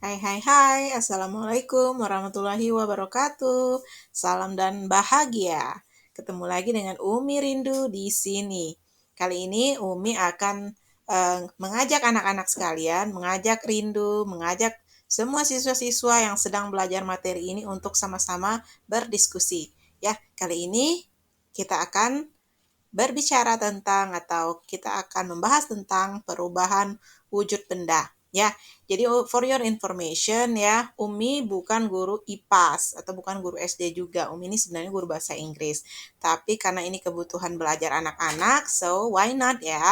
Hai hai hai, Assalamualaikum warahmatullahi wabarakatuh. Salam dan bahagia. Ketemu lagi dengan Umi Rindu di sini. Kali ini Umi akan mengajak anak-anak sekalian, mengajak Rindu, mengajak semua siswa-siswa yang sedang belajar materi ini untuk sama-sama berdiskusi. Ya, kali ini kita akan berbicara tentang atau kita akan membahas tentang perubahan wujud benda. Ya, jadi for your information ya, Umi bukan guru IPAS atau bukan guru SD juga. Umi ini sebenarnya guru bahasa Inggris. Tapi karena ini kebutuhan belajar anak-anak, so why not ya?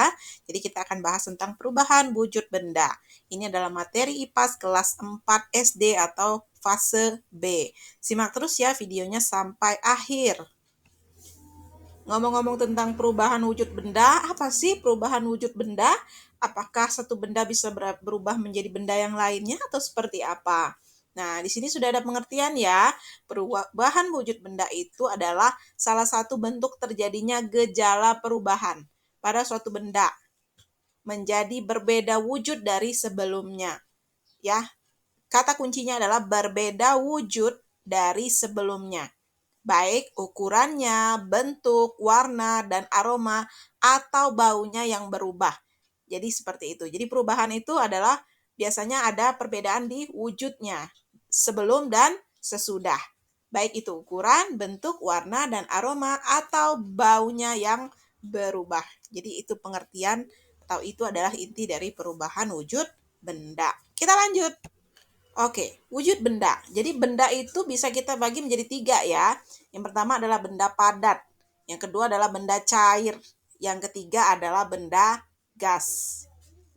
Jadi kita akan bahas tentang perubahan wujud benda. Ini adalah materi IPAS kelas 4 SD atau fase B. Simak terus ya videonya sampai akhir. Ngomong-ngomong tentang perubahan wujud benda, apa sih perubahan wujud benda? Apakah satu benda bisa berubah menjadi benda yang lainnya atau seperti apa? Nah, di sini sudah ada pengertian ya. Perubahan wujud benda itu adalah salah satu bentuk terjadinya gejala perubahan pada suatu benda menjadi berbeda wujud dari sebelumnya. Ya, kata kuncinya adalah berbeda wujud dari sebelumnya, baik ukurannya, bentuk, warna, dan aroma, atau baunya yang berubah. Jadi seperti itu. Jadi perubahan itu adalah biasanya ada perbedaan di wujudnya, sebelum dan sesudah. Baik itu ukuran, bentuk, warna, dan aroma, atau baunya yang berubah. Jadi itu pengertian atau itu adalah inti dari perubahan wujud benda. Kita lanjut. Oke, wujud benda. Jadi benda itu bisa kita bagi menjadi 3 ya. Yang pertama adalah benda padat. Yang kedua adalah benda cair. Yang ketiga adalah benda gas.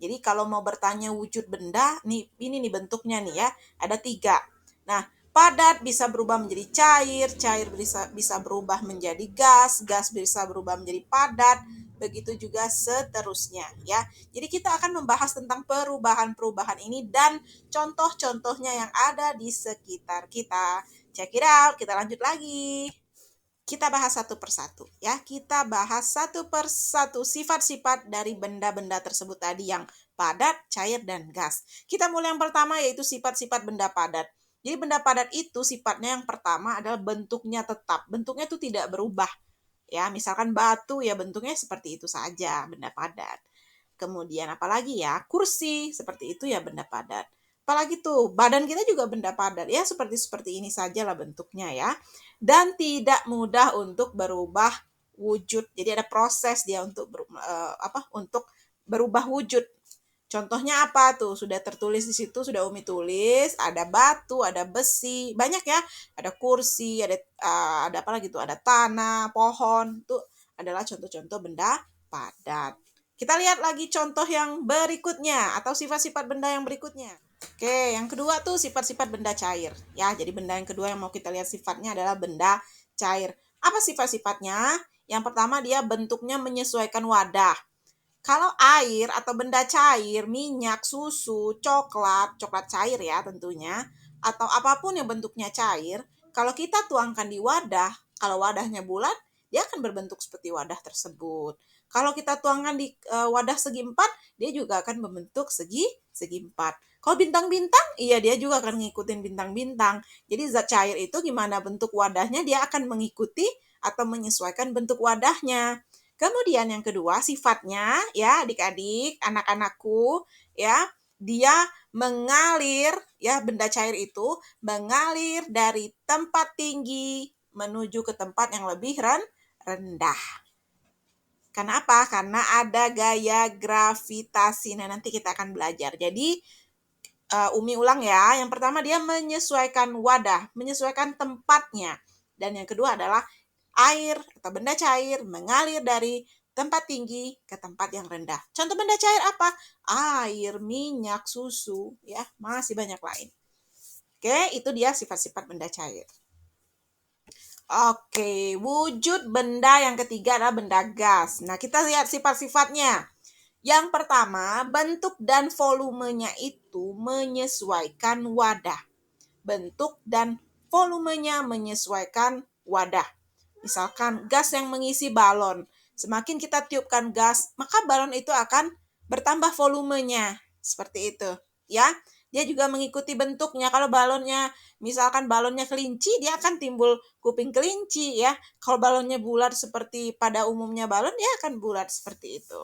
Jadi kalau mau bertanya wujud benda, ini nih bentuknya nih ya. Ada 3. Nah, padat bisa berubah menjadi cair, cair bisa berubah menjadi gas, gas bisa berubah menjadi padat, begitu juga seterusnya ya. Jadi kita akan membahas tentang perubahan-perubahan ini dan contoh-contohnya yang ada di sekitar kita. Check it out, kita lanjut lagi. Kita bahas satu persatu ya. Kita bahas satu persatu sifat-sifat dari benda-benda tersebut tadi yang padat, cair, dan gas. Kita mulai yang pertama yaitu sifat-sifat benda padat. Jadi benda padat itu sifatnya yang pertama adalah bentuknya tetap. Bentuknya itu tidak berubah. Ya, misalkan batu ya bentuknya seperti itu saja, benda padat. Kemudian apalagi ya, kursi seperti itu ya benda padat. Apalagi tuh, badan kita juga benda padat ya, seperti ini sajalah bentuknya ya. Dan tidak mudah untuk berubah wujud. Jadi ada proses dia untuk untuk berubah wujud. Contohnya apa tuh? Sudah tertulis di situ, sudah Umi tulis, ada batu, ada besi, banyak ya. Ada kursi, ada apa lagi tuh? Ada tanah, pohon. Itu adalah contoh-contoh benda padat. Kita lihat lagi contoh yang berikutnya atau sifat-sifat benda yang berikutnya. Oke, yang kedua tuh sifat-sifat benda cair. Ya, jadi benda yang kedua yang mau kita lihat sifatnya adalah benda cair. Apa sifat-sifatnya? Yang pertama dia bentuknya menyesuaikan wadah. Kalau air atau benda cair, minyak, susu, coklat cair ya tentunya, atau apapun yang bentuknya cair, kalau kita tuangkan di wadah, kalau wadahnya bulat, dia akan berbentuk seperti wadah tersebut. Kalau kita tuangkan di wadah segi empat, dia juga akan membentuk segi empat. Kalau bintang-bintang, iya dia juga akan ngikutin bintang-bintang. Jadi zat cair itu gimana bentuk wadahnya, dia akan mengikuti atau menyesuaikan bentuk wadahnya. Kemudian yang kedua sifatnya ya adik-adik, anak-anakku ya, dia mengalir ya benda cair itu mengalir dari tempat tinggi menuju ke tempat yang lebih rendah. Karena apa? Karena ada gaya gravitasi. Nah, nanti kita akan belajar. Jadi Umi ulang ya. Yang pertama dia menyesuaikan wadah, menyesuaikan tempatnya. Dan yang kedua adalah air atau benda cair mengalir dari tempat tinggi ke tempat yang rendah. Contoh benda cair apa? Air, minyak, susu, ya, masih banyak lain. Oke, itu dia sifat-sifat benda cair. Oke, wujud benda yang ketiga adalah benda gas. Nah, kita lihat sifat-sifatnya. Yang pertama, bentuk dan volumenya itu menyesuaikan wadah. Bentuk dan volumenya menyesuaikan wadah. Misalkan gas yang mengisi balon. Semakin kita tiupkan gas, maka balon itu akan bertambah volumenya. Seperti itu. Ya. dia juga mengikuti bentuknya. Kalau balonnya, misalkan balonnya kelinci, dia akan timbul kuping kelinci ya. Kalau balonnya bulat seperti pada umumnya balon, dia akan bulat seperti itu.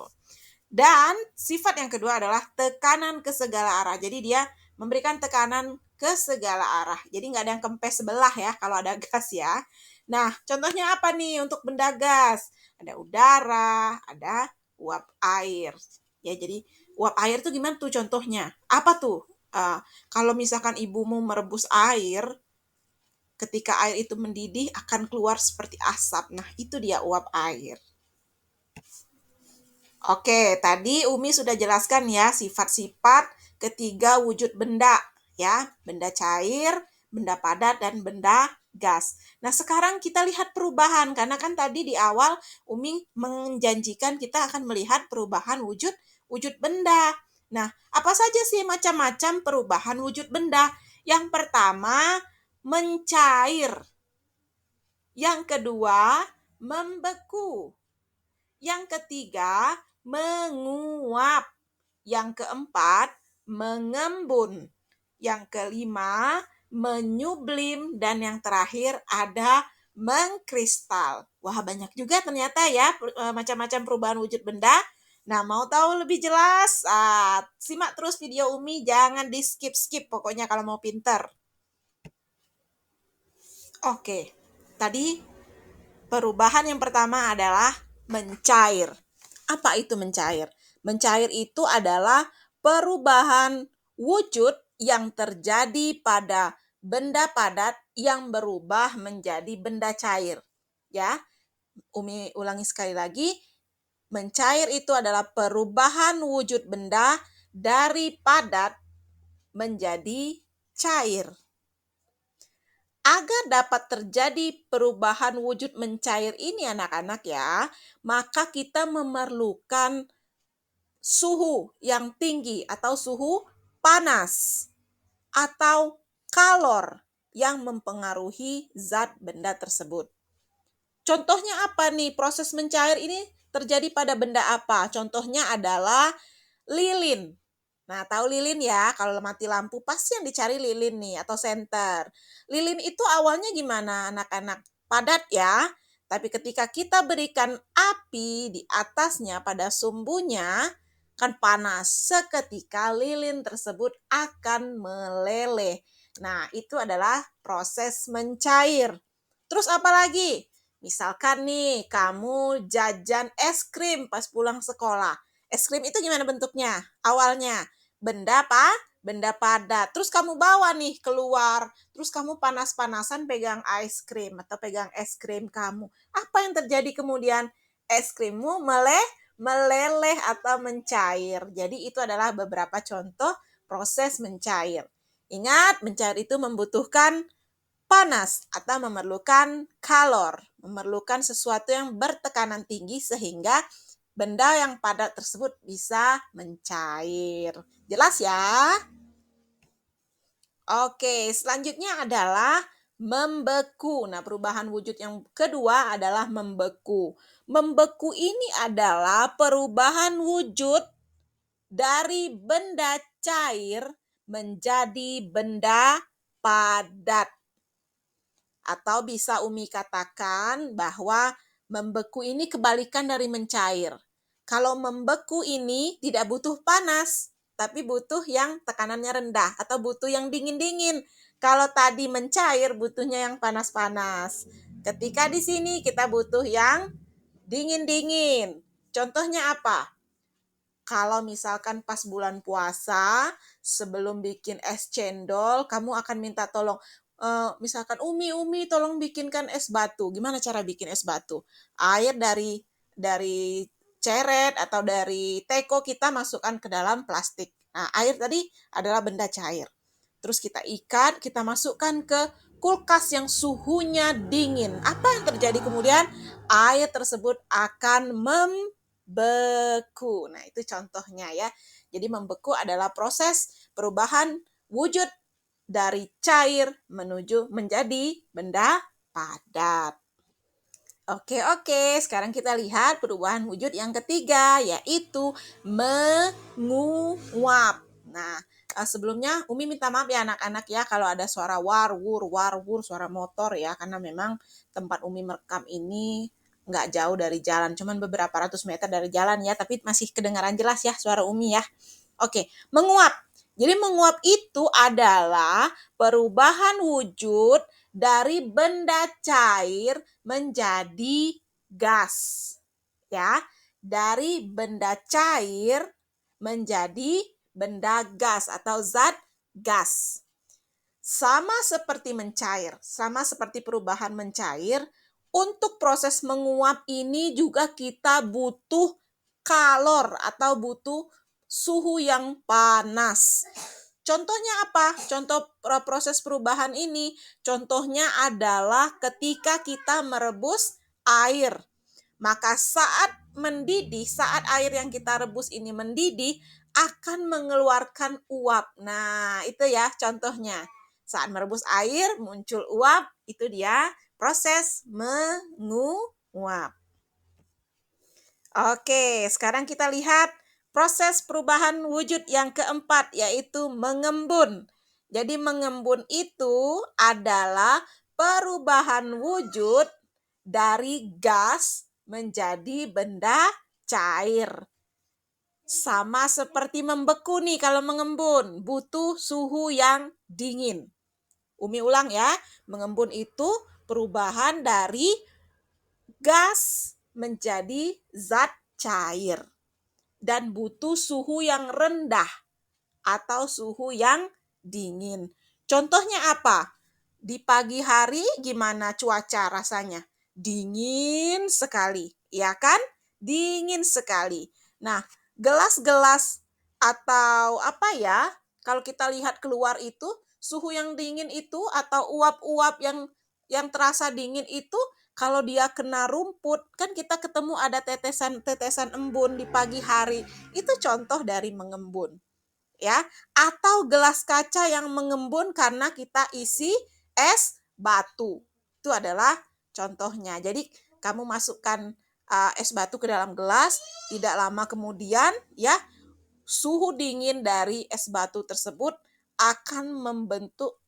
Dan sifat yang kedua adalah tekanan ke segala arah. Jadi dia memberikan tekanan ke segala arah. Jadi nggak ada yang kempes sebelah ya kalau ada gas ya. Nah, contohnya apa nih untuk benda gas? Ada udara, ada uap air. Ya, jadi uap air tuh gimana tuh contohnya? Apa tuh? Kalau misalkan ibumu merebus air, ketika air itu mendidih akan keluar seperti asap. Nah, itu dia uap air. Oke, tadi Umi sudah jelaskan ya sifat-sifat ketiga wujud benda ya, benda cair, benda padat dan benda gas. Nah, sekarang kita lihat perubahan karena kan tadi di awal Umi menjanjikan kita akan melihat perubahan wujud benda. Nah, apa saja sih macam-macam perubahan wujud benda? Yang pertama, mencair. Yang kedua, membeku. Yang ketiga, menguap. Yang keempat, mengembun. Yang kelima, menyublim. Dan yang terakhir ada mengkristal. Wah, banyak juga ternyata ya macam-macam perubahan wujud benda. Nah, mau tahu lebih jelas? Simak terus video Umi, jangan di skip-skip pokoknya kalau mau pinter. Oke, tadi perubahan yang pertama adalah mencair. Apa itu mencair? Mencair itu adalah perubahan wujud yang terjadi pada benda padat yang berubah menjadi benda cair. Ya, Umi ulangi sekali lagi. Mencair itu adalah perubahan wujud benda dari padat menjadi cair. Agar dapat terjadi perubahan wujud mencair ini anak-anak ya, maka kita memerlukan suhu yang tinggi atau suhu panas atau kalor yang mempengaruhi zat benda tersebut. Contohnya apa nih? Proses mencair ini terjadi pada benda apa? Contohnya adalah lilin. Nah, tahu lilin ya, kalau mati lampu pasti yang dicari lilin nih atau senter. Lilin itu awalnya gimana anak-anak? Padat ya, tapi ketika kita berikan api di atasnya pada sumbunya, kan panas. Seketika lilin tersebut akan meleleh. Nah, itu adalah proses mencair. Terus apa lagi? Misalkan nih, kamu jajan es krim pas pulang sekolah. Es krim itu gimana bentuknya? Awalnya benda apa? Benda padat. Terus kamu bawa nih keluar. Terus kamu panas-panasan pegang ice cream atau pegang es krim kamu. Apa yang terjadi kemudian? Es krimmu meleleh atau mencair. Jadi itu adalah beberapa contoh proses mencair. Ingat, mencair itu membutuhkan panas atau memerlukan kalor, memerlukan sesuatu yang bertekanan tinggi sehingga benda yang padat tersebut bisa mencair. Jelas ya? Oke, selanjutnya adalah membeku. Nah, perubahan wujud yang kedua adalah membeku. Membeku ini adalah perubahan wujud dari benda cair menjadi benda padat. Atau bisa Umi katakan bahwa membeku ini kebalikan dari mencair. Kalau membeku ini tidak butuh panas, tapi butuh yang tekanannya rendah atau butuh yang dingin-dingin. Kalau tadi mencair butuhnya yang panas-panas. Ketika di sini kita butuh yang dingin-dingin. Contohnya apa? Kalau misalkan pas bulan puasa, sebelum bikin es cendol, kamu akan minta tolong, misalkan Umi tolong bikinkan es batu. Gimana cara bikin es batu? Air dari ceret atau dari teko kita masukkan ke dalam plastik. Nah, air tadi adalah benda cair. Terus kita ikat, kita masukkan ke kulkas yang suhunya dingin. Apa yang terjadi kemudian? Air tersebut akan membeku. Nah, itu contohnya ya. Jadi membeku adalah proses perubahan wujud dari cair menuju menjadi benda padat. Oke, sekarang kita lihat perubahan wujud yang ketiga, yaitu menguap. Nah, sebelumnya Umi minta maaf ya anak-anak ya kalau ada suara war-wur, suara motor ya, karena memang tempat Umi merekam ini nggak jauh dari jalan, cuman beberapa ratus meter dari jalan ya, tapi masih kedengaran jelas ya suara Umi ya. Oke, menguap. Jadi menguap itu adalah perubahan wujud dari benda cair menjadi gas. Ya, dari benda cair menjadi benda gas atau zat gas. Sama seperti mencair, sama seperti perubahan mencair, untuk proses menguap ini juga kita butuh kalor atau butuh suhu yang panas. Contohnya apa? Contoh proses perubahan ini, contohnya adalah ketika kita merebus air. Maka saat mendidih, saat air yang kita rebus ini mendidih, akan mengeluarkan uap. Nah, itu ya contohnya. Saat merebus air muncul uap, itu dia proses menguap. Oke, sekarang kita lihat proses perubahan wujud yang keempat, yaitu mengembun. Jadi mengembun itu adalah perubahan wujud dari gas menjadi benda cair. Sama seperti membeku nih kalau mengembun, butuh suhu yang dingin. Umi ulang ya, mengembun itu perubahan dari gas menjadi zat cair dan butuh suhu yang rendah atau suhu yang dingin. Contohnya apa? Di pagi hari gimana cuaca rasanya? Dingin sekali, ya kan? Dingin sekali. Nah, gelas-gelas atau apa ya? Kalau kita lihat keluar itu, suhu yang dingin itu atau uap-uap yang terasa dingin itu, kalau dia kena rumput, kan kita ketemu ada tetesan-tetesan embun di pagi hari. Itu contoh dari mengembun. Ya, atau gelas kaca yang mengembun karena kita isi es batu. Itu adalah contohnya. Jadi kamu masukkan es batu ke dalam gelas, tidak lama kemudian ya suhu dingin dari es batu tersebut akan membentuk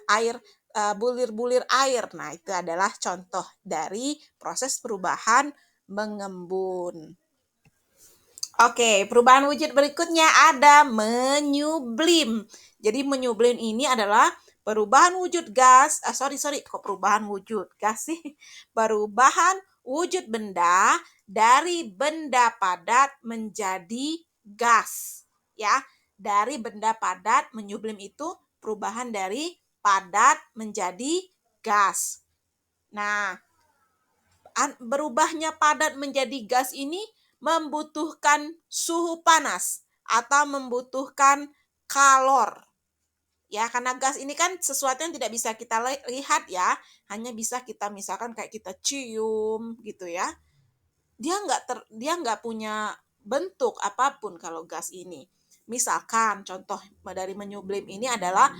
air, bulir-bulir air. Nah, itu adalah contoh dari proses perubahan mengembun. Oke, perubahan wujud berikutnya ada menyublim. Jadi menyublim ini adalah perubahan wujud gas, kok perubahan wujud gas sih? Perubahan wujud benda dari benda padat menjadi gas. Ya, dari benda padat menyublim itu perubahan dari padat menjadi gas. Nah, berubahnya padat menjadi gas ini membutuhkan suhu panas atau membutuhkan kalor. Ya, karena gas ini kan sesuatu yang tidak bisa kita lihat ya, hanya bisa kita misalkan kayak kita cium gitu ya. Dia nggak punya bentuk apapun kalau gas ini. Misalkan contoh dari menyublim ini adalah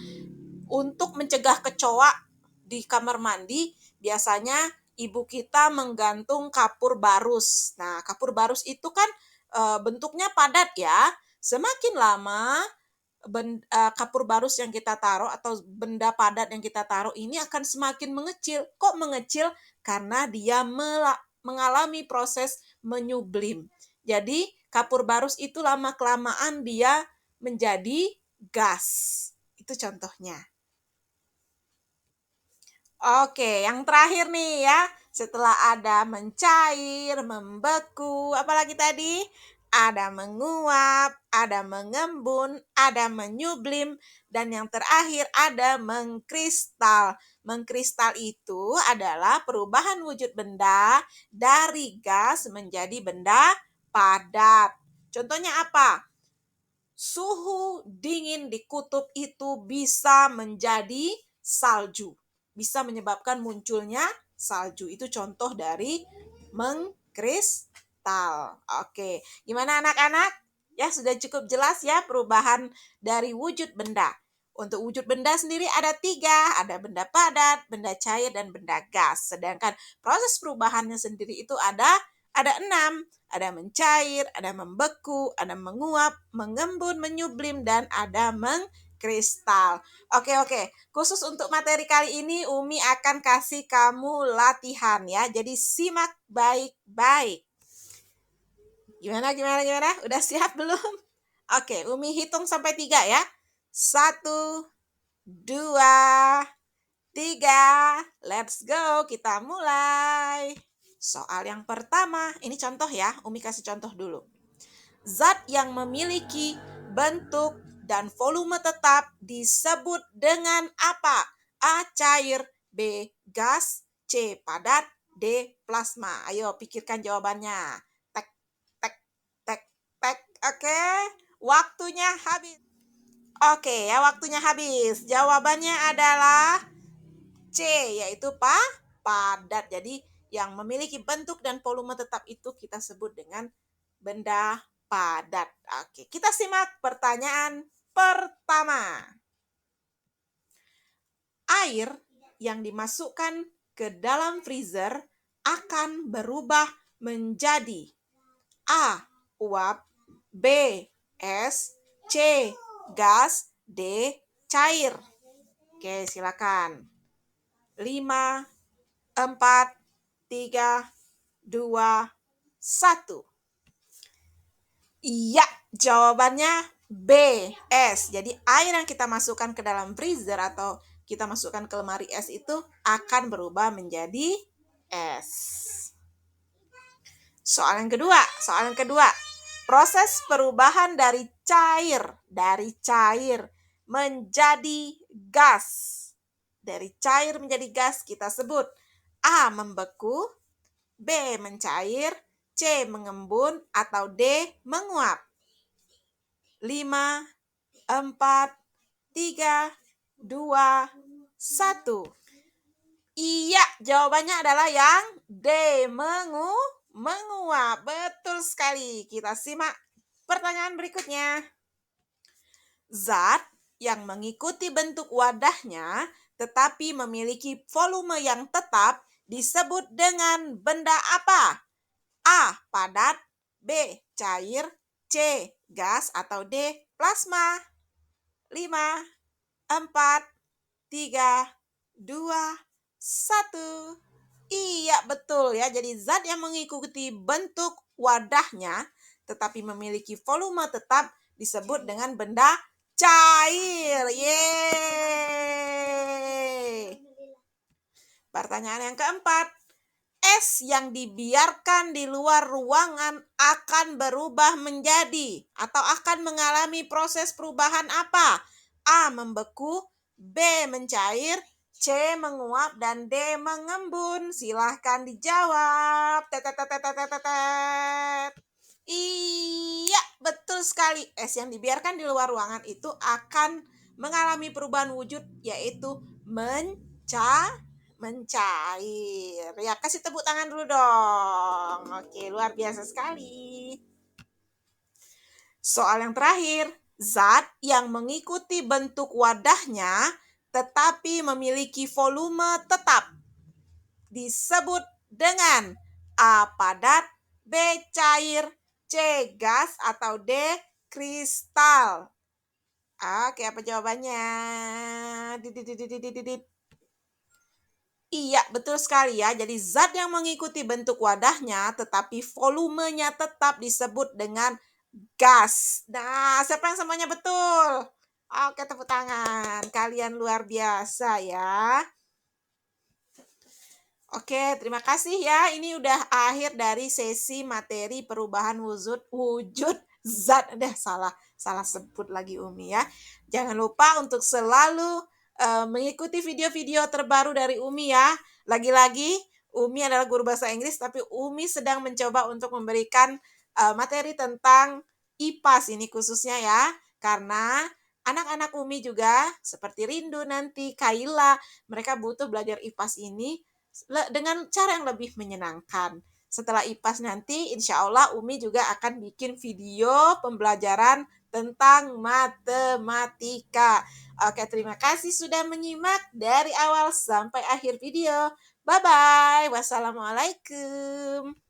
untuk mencegah kecoa di kamar mandi, biasanya ibu kita menggantung kapur barus. Nah, kapur barus itu kan bentuknya padat ya. Semakin lama kapur barus yang kita taruh atau benda padat yang kita taruh ini akan semakin mengecil. Kok mengecil? Karena dia mengalami proses menyublim. Jadi kapur barus itu lama-kelamaan dia menjadi gas. Itu contohnya. Oke, yang terakhir nih ya. Setelah ada mencair, membeku, apalagi tadi? Ada menguap, ada mengembun, ada menyublim, dan yang terakhir ada mengkristal. Mengkristal itu adalah perubahan wujud benda dari gas menjadi benda padat. Contohnya apa? Suhu dingin di kutub itu bisa menjadi salju. Bisa menyebabkan munculnya salju. Itu contoh dari mengkristal. Oke, gimana anak-anak? Ya, sudah cukup jelas ya perubahan dari wujud benda. Untuk wujud benda sendiri ada 3, ada benda padat, benda cair, dan benda gas. Sedangkan proses perubahannya sendiri itu ada 6. ada mencair, ada membeku, ada menguap, mengembun, menyublim, dan ada mengkristal. Oke. Khusus untuk materi kali ini, Umi akan kasih kamu latihan ya. Jadi simak baik-baik. Gimana? Udah siap belum? Oke, Umi hitung sampai 3 ya. 1, 2, 3. Let's go, kita mulai. Soal yang pertama, ini contoh ya, Umi kasih contoh dulu. Zat yang memiliki bentuk dan volume tetap disebut dengan apa? A. Cair, B. Gas, C. Padat, D. Plasma. Ayo pikirkan jawabannya. Tek, tek, tek, tek. Oke, waktunya habis. Oke ya, waktunya habis. Jawabannya adalah C, yaitu padat. Jadi yang memiliki bentuk dan volume tetap itu kita sebut dengan benda padat. Oke, kita simak pertanyaan pertama. Air yang dimasukkan ke dalam freezer akan berubah menjadi A. Uap, B. Es, C. Gas, D. Cair. Oke, silakan. 5, 4, 3, 2, 1. Iya, jawabannya B, es. Jadi air yang kita masukkan ke dalam freezer atau kita masukkan ke lemari es itu akan berubah menjadi es. Soal yang kedua. Proses perubahan dari cair menjadi gas. Dari cair menjadi gas kita sebut A. Membeku, B. Mencair, C. Mengembun, atau D. Menguap. 5, 4, 3, 2, 1. Iya, jawabannya adalah yang D. Menguap. Betul sekali. Kita simak pertanyaan berikutnya. Zat yang mengikuti bentuk wadahnya tetapi memiliki volume yang tetap disebut dengan benda apa? A. Padat, B. Cair, C. Gas, atau D. Plasma. 5, 4, 3, 2, 1. Iya, betul ya. Jadi zat yang mengikuti bentuk wadahnya tetapi memiliki volume tetap disebut dengan benda cair. Yeay. Pertanyaan yang keempat. Es yang dibiarkan di luar ruangan akan berubah menjadi atau akan mengalami proses perubahan apa? A. Membeku, B. Mencair, C. Menguap, dan D. Mengembun. Silahkan dijawab. Iya, betul sekali. Es yang dibiarkan di luar ruangan itu akan mengalami perubahan wujud, yaitu mencair. Ya, kasih tepuk tangan dulu dong. Oke, luar biasa sekali. Soal yang terakhir. Zat yang mengikuti bentuk wadahnya tetapi memiliki volume tetap disebut dengan A. Padat, B. Cair, C. Gas, atau D. Kristal. Oke, apa jawabannya? Iya, betul sekali ya. Jadi zat yang mengikuti bentuk wadahnya tetapi volumenya tetap disebut dengan gas. Nah, siapa yang semuanya betul? Oke, tepuk tangan. Kalian luar biasa ya. Oke, terima kasih ya. Ini udah akhir dari sesi materi perubahan wujud zat. Salah sebut lagi Umi ya. Jangan lupa untuk selalu mengikuti video-video terbaru dari Umi ya. Lagi-lagi Umi adalah guru bahasa Inggris, tapi Umi sedang mencoba untuk memberikan materi tentang IPAS ini khususnya ya. Karena anak-anak Umi juga seperti Rindu nanti, Kaila, mereka butuh belajar IPAS ini dengan cara yang lebih menyenangkan. Setelah IPAS nanti, insya Allah Umi juga akan bikin video pembelajaran tentang matematika. Oke, terima kasih sudah menyimak dari awal sampai akhir video. Bye-bye. Wassalamualaikum.